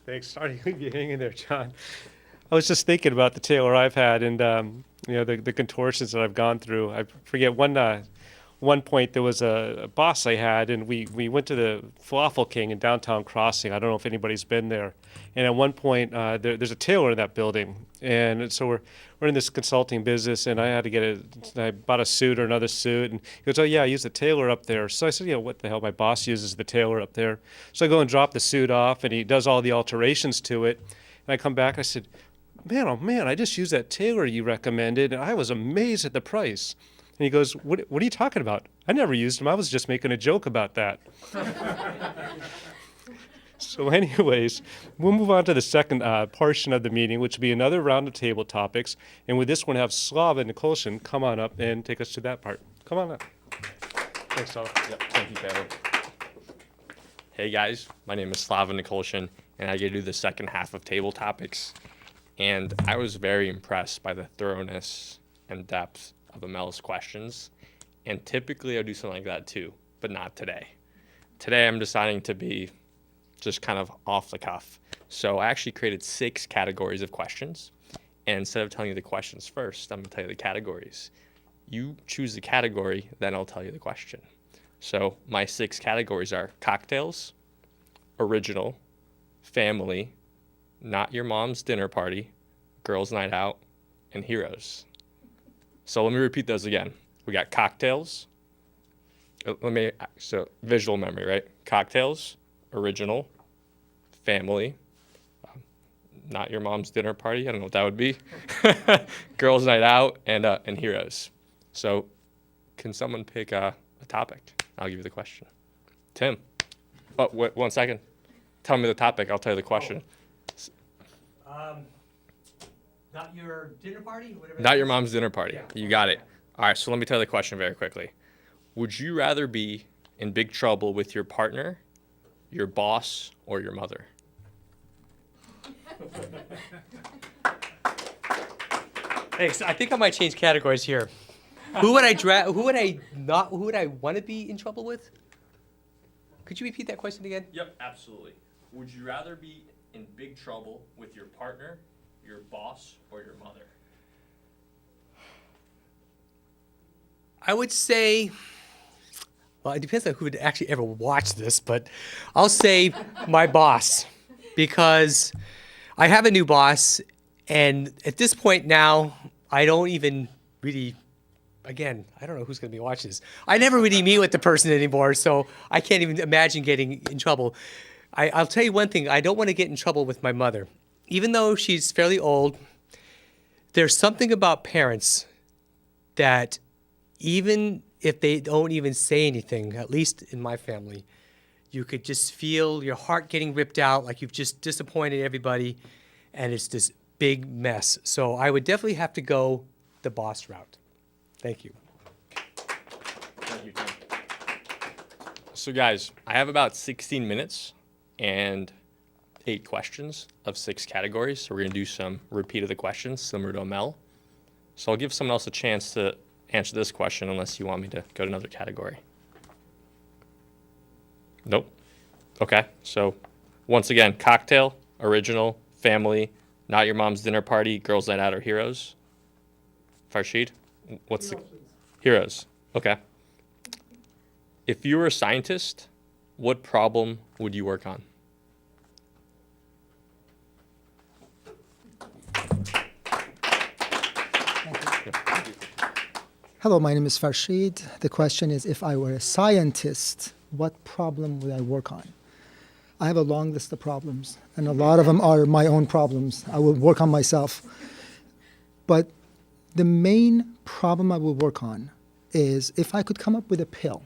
S2: Thanks. Sorry to leave you hanging there, John. I was just thinking about the tailor I've had and the contortions that I've gone through. I forget one point there was a boss I had, and we went to the Falafel King in downtown Crossing. I don't know if anybody's been there. And at one point, there's a tailor in that building, and so we're in this consulting business, and I had to I bought a suit or another suit, and he goes, "Oh yeah, I use the tailor up there." So I said, "What the hell? My boss uses the tailor up there." So I go and drop the suit off, and he does all the alterations to it, and I come back, and I said, "Man, oh man, I just used that tailor you recommended, and I was amazed at the price." And he goes, what are you talking about? I never used him. I was just making a joke about that." So anyways, we'll move on to the second portion of the meeting, which will be another round of table topics. And with this one, have Slava Nikolshin come on up and take us to that part. Come on up. Thanks, Slava.
S9: Yep, thank you, Taylor. Hey guys, my name is Slava Nikolshin, and I get to do the second half of table topics. And I was very impressed by the thoroughness and depth of Amel's questions. And typically I do something like that too, but not today. Today I'm deciding to be just kind of off the cuff. So I actually created 6 categories of questions. And instead of telling you the questions first, I'm gonna tell you the categories. You choose the category, then I'll tell you the question. So my 6 categories are cocktails, original, family, not your mom's dinner party, girls' night out, and heroes. So let me repeat those again. We got cocktails. So visual memory, right? Cocktails, original, family, not your mom's dinner party. I don't know what that would be. Girls' night out, and heroes. So can someone pick a topic? I'll give you the question. Tim. Oh, wait, 1 second. Tell me the topic. I'll tell you the question.
S7: Not your dinner party? Whatever.
S9: Not your mom's dinner party.
S7: Yeah.
S9: You got it. All right, so let me tell you the question very quickly. Would you rather be in big trouble with your partner, your boss, or your mother?
S7: Thanks. I think I might change categories here. Who would I want to be in trouble with? Could you repeat that question again?
S9: Yep, absolutely. Would you rather be in big trouble with your partner, your boss, or your mother?
S7: I would say, well, it depends on who would actually ever watch this, but I'll say my boss, because I have a new boss, and at this point now, I don't even really, again, I don't know who's going to be watching this. I never really meet with the person anymore, so I can't even imagine getting in trouble. I'll tell you one thing, I don't want to get in trouble with my mother. Even though she's fairly old, there's something about parents that even if they don't even say anything, at least in my family, you could just feel your heart getting ripped out, like you've just disappointed everybody, and it's this big mess. So I would definitely have to go the boss route. Thank you.
S9: Thank you, Tim. So guys, I have about 16 minutes and 8 questions of 6 categories. So we're gonna do some repeat of the questions, similar to Amel. So I'll give someone else a chance to answer this question unless you want me to go to another category. Nope. Okay, so once again, cocktail, original, family, not your mom's dinner party, girls' night out, or heroes. Farshid, what's the heroes? Okay. If you were a scientist, what problem would you work on?
S5: Hello, my name is Farshid. The question is, if I were a scientist, what problem would I work on? I have a long list of problems, and a lot of them are my own problems. I will work on myself. But the main problem I will work on is if I could come up with a pill,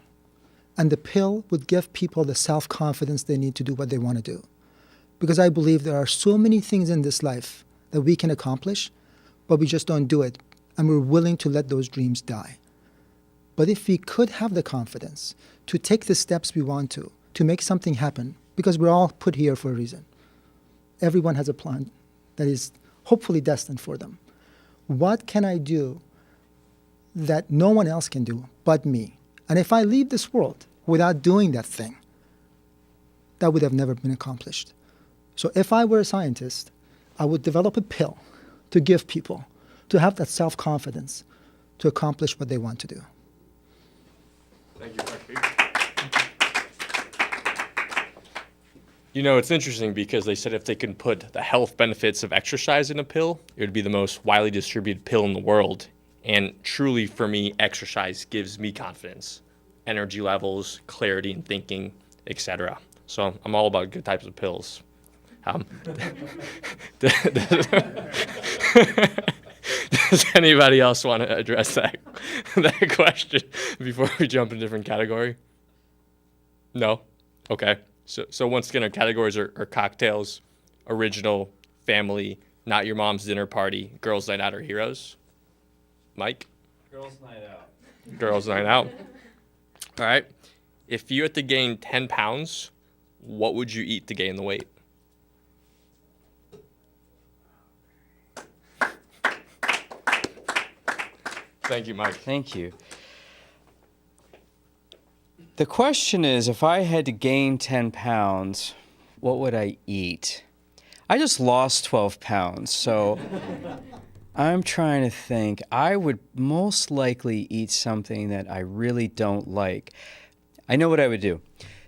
S5: and the pill would give people the self-confidence they need to do what they want to do. Because I believe there are so many things in this life that we can accomplish, but we just don't do it, and we're willing to let those dreams die. But if we could have the confidence to take the steps we want to make something happen, because we're all put here for a reason. Everyone has a plan that is hopefully destined for them. What can I do that no one else can do but me? And if I leave this world without doing that thing, that would have never been accomplished. So if I were a scientist, I would develop a pill to give people, to have that self-confidence to accomplish what they want to do.
S9: Thank you, You know, it's interesting because they said if they can put the health benefits of exercise in a pill, it would be the most widely distributed pill in the world. And truly, for me, exercise gives me confidence, energy levels, clarity in thinking, etc. So I'm all about good types of pills. Does anybody else want to address that question before we jump in a different category? No? Okay. So once again, our categories are cocktails, original, family, not your mom's dinner party, girls' night out, or heroes. Mike?
S1: Girls' night out.
S9: Girls' night out. All right. If you had to gain 10 pounds, what would you eat to gain the weight? Thank you, Mike.
S1: Thank you. The question is, if I had to gain 10 pounds, what would I eat? I just lost 12 pounds, so I'm trying to think. I would most likely eat something that I really don't like. I know what I would do.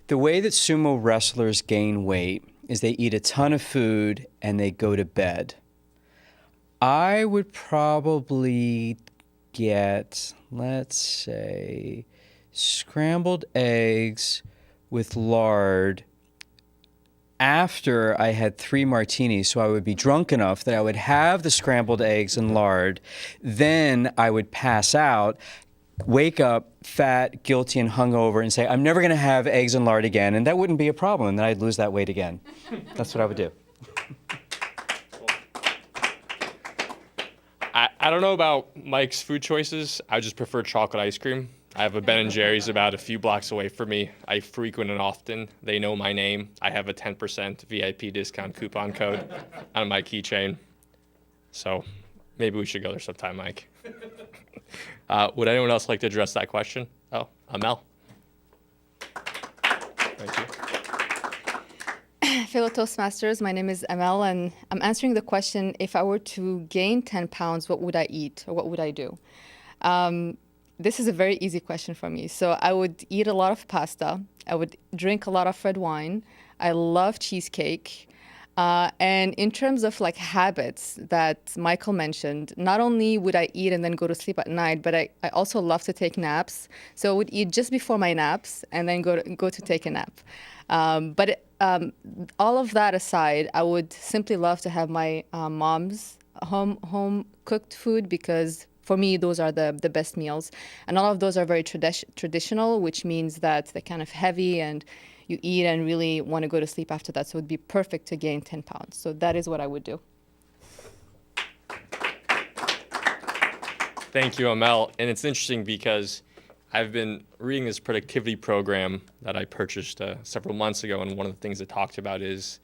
S1: The way that sumo wrestlers gain weight is they eat a ton of food and they go to bed. I would probably get, let's say, scrambled eggs with lard after I had 3 martinis, so I would be drunk enough that I would have the scrambled eggs and lard. Then I would pass out, wake up fat, guilty, and hungover and say, I'm never going to have eggs and lard again, and that wouldn't be a problem, and then I'd lose that weight again. That's what I would do.
S9: I don't know about Mike's food choices. I just prefer chocolate ice cream. I have a Ben & Jerry's about a few blocks away from me. I frequent it often. They know my name. I have a 10% VIP discount coupon code on my keychain. So maybe we should go there sometime, Mike. Would anyone else like to address that question? Oh, Mel. Thank you.
S3: Fellow Toastmasters, my name is Amel, and I'm answering the question, if I were to gain 10 pounds, what would I eat or what would I do? This is a very easy question for me. So I would eat a lot of pasta. I would drink a lot of red wine. I love cheesecake. And in terms of like habits that Michael mentioned, not only would I eat and then go to sleep at night, but I also love to take naps. So I would eat just before my naps and then go to take a nap. All of that aside, I would simply love to have my mom's home cooked food, because for me, those are the best meals. And all of those are very traditional, which means that they're kind of heavy and you eat and really want to go to sleep after that. So it would be perfect to gain 10 pounds. So that is what I would do.
S9: Thank you, Amel. And it's interesting because I've been reading this productivity program that I purchased several months ago, and one of the things it talked about is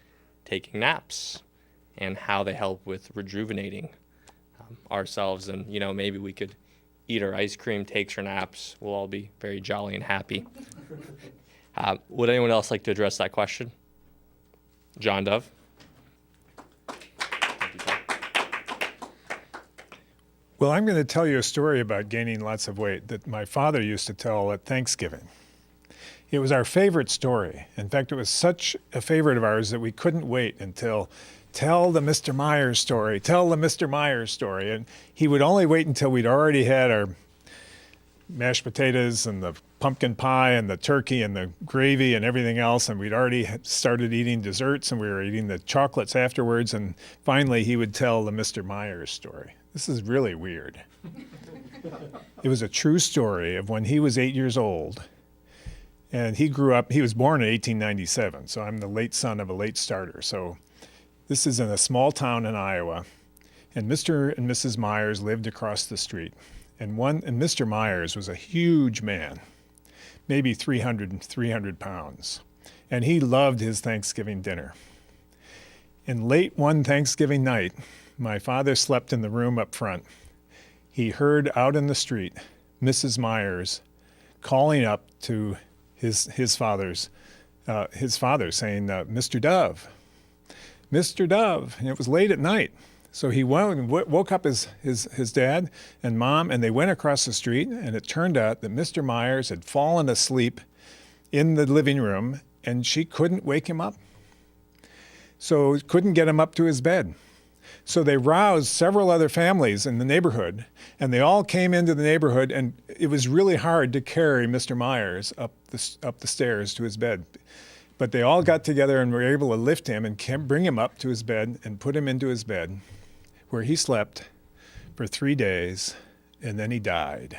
S9: taking naps and how they help with rejuvenating ourselves. And, you know, maybe we could eat our ice cream, take our naps. We'll all be very jolly and happy. Would anyone else like to address that question? John Dove?
S8: Well, I'm going to tell you a story about gaining lots of weight that my father used to tell at Thanksgiving. It was our favorite story. In fact, it was such a favorite of ours that we couldn't wait until tell the Mr. Myers story, tell the Mr. Myers story. And he would only wait until we'd already had mashed potatoes and the pumpkin pie and the turkey and the gravy and everything else. And we'd already started eating desserts and we were eating the chocolates afterwards. And finally, he would tell the Mr. Myers story. This is really weird. It was a true story of when he was 8 years old. And he grew up, he was born in 1897. So I'm the late son of a late starter. So this is in a small town in Iowa. And Mr. and Mrs. Myers lived across the street. And Mr. Myers was a huge man, maybe 300 pounds. And he loved his Thanksgiving dinner. And late one Thanksgiving night, my father slept in the room up front. He heard out in the street Mrs. Myers calling up to his father saying, Mr. Dove, Mr. Dove. And it was late at night. So he woke up his dad and mom, and they went across the street, and it turned out that Mr. Myers had fallen asleep in the living room, and she couldn't wake him up. So couldn't get him up to his bed. So they roused several other families in the neighborhood, and they all came into the neighborhood, and it was really hard to carry Mr. Myers up the stairs to his bed. But they all got together and were able to lift him and bring him up to his bed and put him into his bed, where he slept for 3 days, and then he died.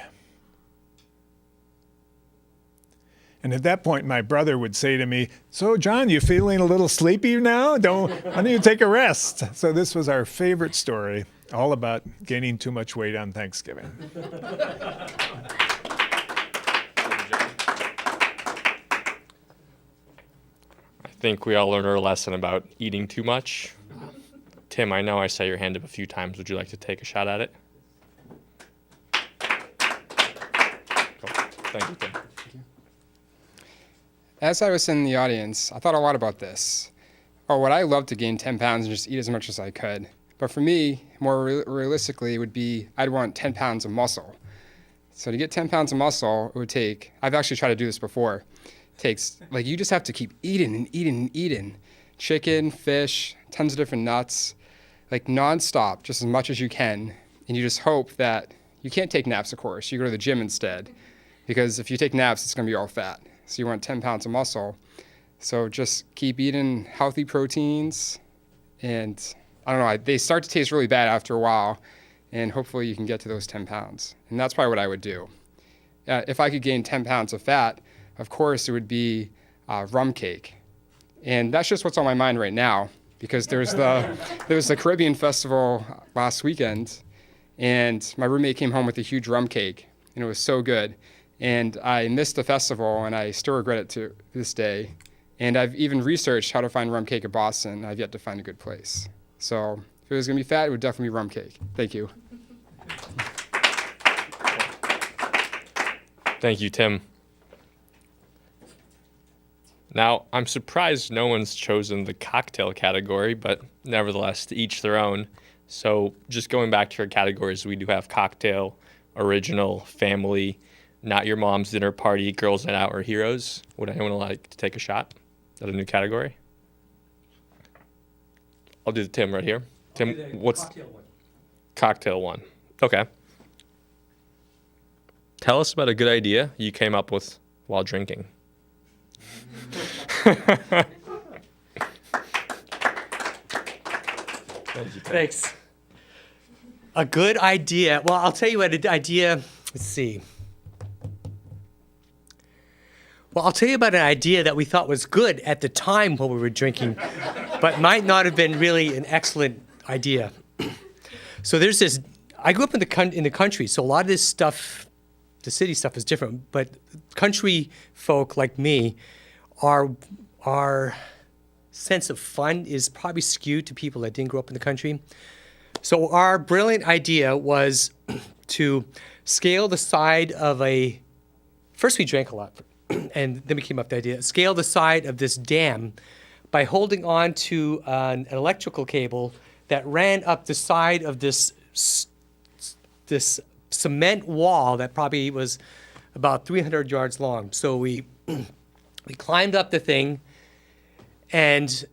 S8: And at that point, my brother would say to me, "So, John, you feeling a little sleepy now? Why don't you take a rest?" So this was our favorite story, all about gaining too much weight on Thanksgiving.
S9: I think we all learned our lesson about eating too much. Tim, I know I saw your hand up a few times. Would you like to take a shot at it? Cool. Thank you, Tim.
S4: As I was in the audience, I thought a lot about this. Oh, would I love to gain 10 pounds and just eat as much as I could? But for me, more realistically, it would be I'd want 10 pounds of muscle. So to get 10 pounds of muscle, it would take, I've actually tried to do this before. It takes, like, you just have to keep eating and eating and eating. Chicken, fish, tons of different nuts, like nonstop, just as much as you can. And you just hope that you can't take naps, of course. You go to the gym instead. Because if you take naps, it's going to be all fat. So you want 10 pounds of muscle. So just keep eating healthy proteins. And I don't know, they start to taste really bad after a while. And hopefully you can get to those 10 pounds. And that's probably what I would do. If I could gain 10 pounds of fat, of course it would be rum cake. And that's just what's on my mind right now. Because there was the Caribbean Festival last weekend. And my roommate came home with a huge rum cake. And it was so good. And I missed the festival, and I still regret it to this day. And I've even researched how to find rum cake in Boston. I've yet to find a good place. So if it was going to be fat, it would definitely be rum cake. Thank you.
S9: Thank you, Tim. Now, I'm surprised no one's chosen the cocktail category, but nevertheless, to each their own. So just going back to our categories, we do have cocktail, original, family, not your mom's dinner party, girls' night out, or heroes. Would anyone like to take a shot at a new category? I'll do the Tim right here. Tim, what's cocktail one? Cocktail one. Okay. Tell us about a good idea you came up with while drinking.
S7: Thanks. A good idea. Well, I'll tell you what an idea. Let's see. Well, I'll tell you about an idea that we thought was good at the time when we were drinking, but might not have been really an excellent idea. So there's this. I grew up in the country, so a lot of this stuff, the city stuff, is different. But country folk like me, our sense of fun is probably skewed to people that didn't grow up in the country. So our brilliant idea was to scale the side of a. First, we drank a lot. And then we came up with the idea, scale the side of this dam by holding on to an electrical cable that ran up the side of this cement wall that probably was about 300 yards long. So we climbed up the thing, and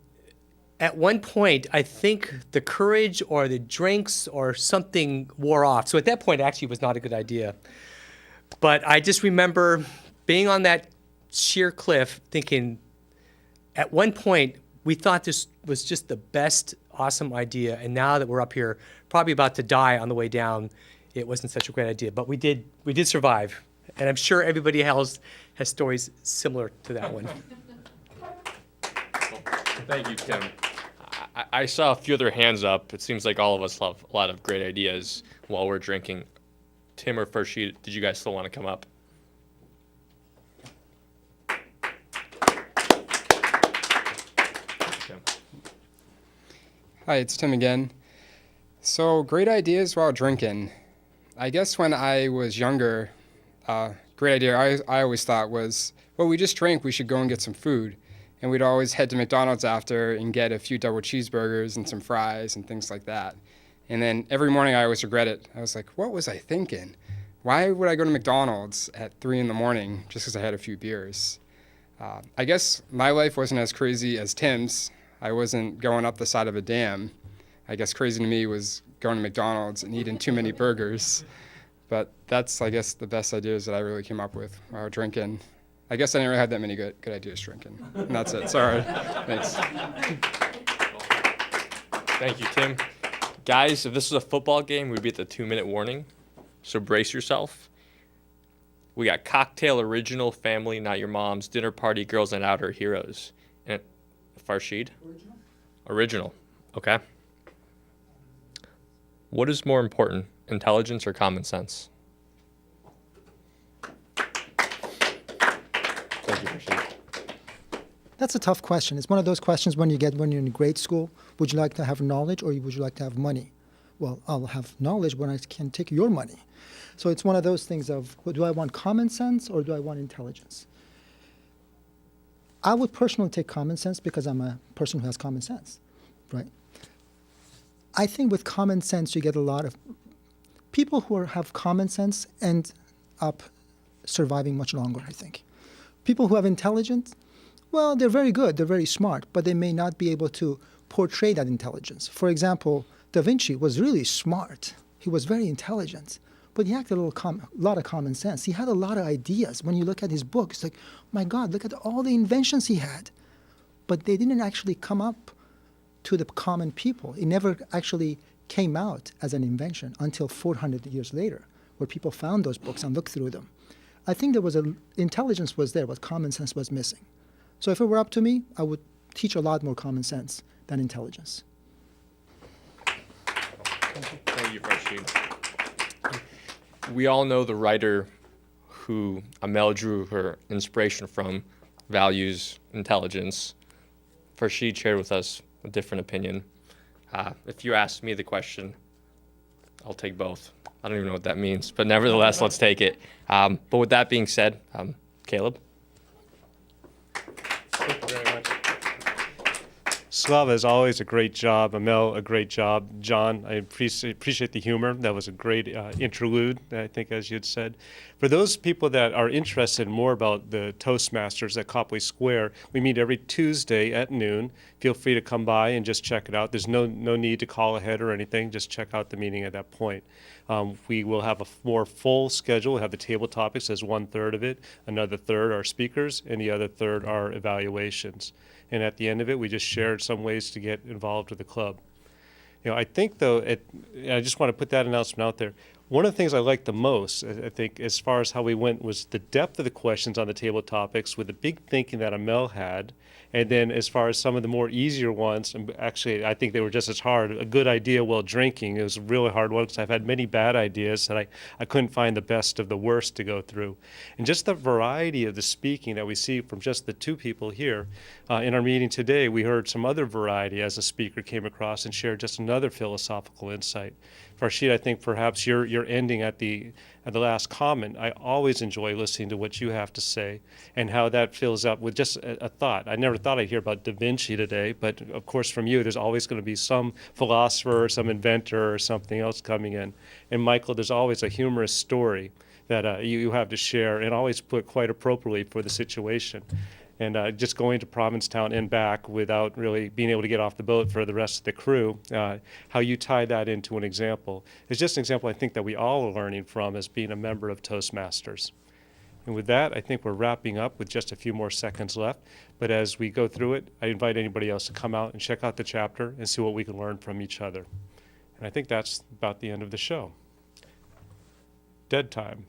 S7: at one point, I think the courage or the drinks or something wore off. So at that point, actually, it was not a good idea. But I just remember being on that sheer cliff thinking, at one point, we thought this was just the best, awesome idea. And now that we're up here, probably about to die on the way down, it wasn't such a great idea. But we did survive. And I'm sure everybody else has stories similar to that one.
S9: Thank you, Tim. I saw a few other hands up. It seems like all of us have a lot of great ideas while we're drinking. Tim or Farshid, did you guys still want to come up? Tim.
S4: Hi, it's Tim again. So, great ideas while drinking. I guess when I was younger, great idea I always thought was, well, we just drank, we should go and get some food. And we'd always head to McDonald's after and get a few double cheeseburgers and some fries and things like that. And then every morning I always regret it. I was like, what was I thinking? Why would I go to McDonald's at 3 in the morning just because I had a few beers? I guess my life wasn't as crazy as Tim's. I wasn't going up the side of a dam. I guess crazy to me was going to McDonald's and eating too many burgers. But that's, I guess, the best ideas that I really came up with while drinking. I guess I never had that many good ideas drinking. And that's it. Sorry. Thanks.
S9: Thank you, Tim. Guys, if this was a football game, we'd be at the 2-minute warning. So brace yourself. We got cocktail, original, family, not your mom's, dinner party, girls night out, or heroes. And Farshid? Original. Okay. What is more important, intelligence or common sense? Thank you, Farshid.
S5: That's a tough question. It's one of those questions when you're in grade school. Would you like to have knowledge or would you like to have money? Well, I'll have knowledge when I can take your money. So it's one of those things of, well, do I want common sense or do I want intelligence? I would personally take common sense because I'm a person who has common sense, right? I think with common sense, you get a lot of people who have common sense end up surviving much longer, I think. People who have intelligence, well, they're very good, they're very smart, but they may not be able to portray that intelligence. For example, Da Vinci was really smart. He was very intelligent, but he had a lot of common sense. He had a lot of ideas. When you look at his book, it's like, my God, look at all the inventions he had. But they didn't actually come up to the common people. It never actually came out as an invention until 400 years later, where people found those books and looked through them. I think intelligence was there, but common sense was missing. So if it were up to me, I would teach a lot more common sense than intelligence.
S9: Thank you, Farshid. We all know the writer who Amel drew her inspiration from values intelligence. Farshid shared with us a different opinion. If you ask me the question, I'll take both. I don't even know what that means, but nevertheless, let's take it. But with that being said, Caleb?
S2: Thank you very much. Slava, as always, a great job. Amel, a great job. John, I appreciate the humor. That was a great interlude, I think, as you had said. For those people that are interested more about the Toastmasters at Copley Square, we meet every Tuesday at noon. Feel free to come by and just check it out. There's no need to call ahead or anything. Just check out the meeting at that point. We will have a more full schedule. We'll have the table topics as 1/3 of it. Another third are speakers, and the other third are evaluations. And at the end of it, we just shared some ways to get involved with the club. You know, I think, though, I just want to put that announcement out there. One of the things I liked the most, I think, as far as how we went, was the depth of the questions on the table topics with the big thinking that Amel had. And then as far as some of the more easier ones, and actually, I think they were just as hard. A good idea while drinking is a really hard one because I've had many bad ideas that I couldn't find the best of the worst to go through. And just the variety of the speaking that we see from just the two people here. In our meeting today, we heard some other variety as a speaker came across and shared just another philosophical insight. Farshid, I think perhaps you're ending at the last comment. I always enjoy listening to what you have to say and how that fills up with just a thought. I never thought I'd hear about Da Vinci today, but of course from you, there's always going to be some philosopher or some inventor or something else coming in. And Michael, there's always a humorous story that you have to share and always put quite appropriately for the situation. And just going to Provincetown and back without really being able to get off the boat for the rest of the crew, how you tie that into an example is just an example I think that we all are learning from as being a member of Toastmasters. And with that, I think we're wrapping up with just a few more seconds left. But as we go through it, I invite anybody else to come out and check out the chapter and see what we can learn from each other. And I think that's about the end of the show. Dead time.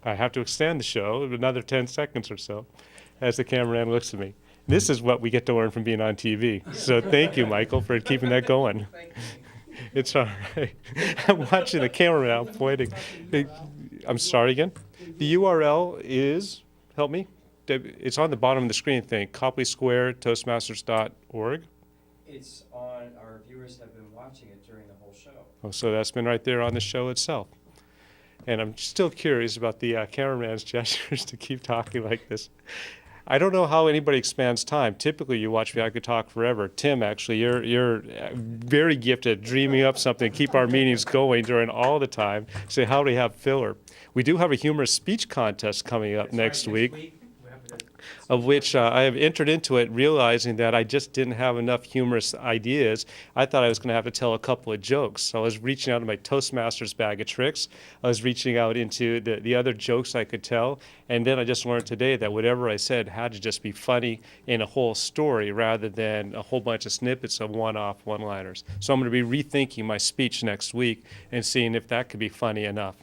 S2: I have to extend the show another 10 seconds or so as the cameraman looks at me. This is what we get to learn from being on TV. So thank you, Michael, for keeping that going. It's all right. I'm watching the camera now pointing. I'm sorry again. The URL is, help me, it's on the bottom of the screen thing, Copley Square, Toastmasters.org.
S1: It's on, our viewers have been watching it during the whole show.
S2: Oh, so that's been right there on the show itself. And I'm still curious about the cameraman's gestures to keep talking like this. I don't know how anybody expands time. Typically, you watch me, I could talk forever. Tim, actually, you're very gifted at dreaming up something, keep our meetings going during all the time. Say, how do we have filler? We do have a humorous speech contest coming up next week, of which I have entered into it realizing that I just didn't have enough humorous ideas. I thought I was going to have to tell a couple of jokes. So I was reaching out to my Toastmasters bag of tricks. I was reaching out into the other jokes I could tell. And then I just learned today that whatever I said had to just be funny in a whole story rather than a whole bunch of snippets of one-off one-liners. So I'm going to be rethinking my speech next week and seeing if that could be funny enough.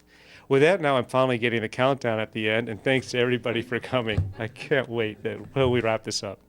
S2: With that, now I'm finally getting the countdown at the end, and thanks to everybody for coming. I can't wait until we wrap this up.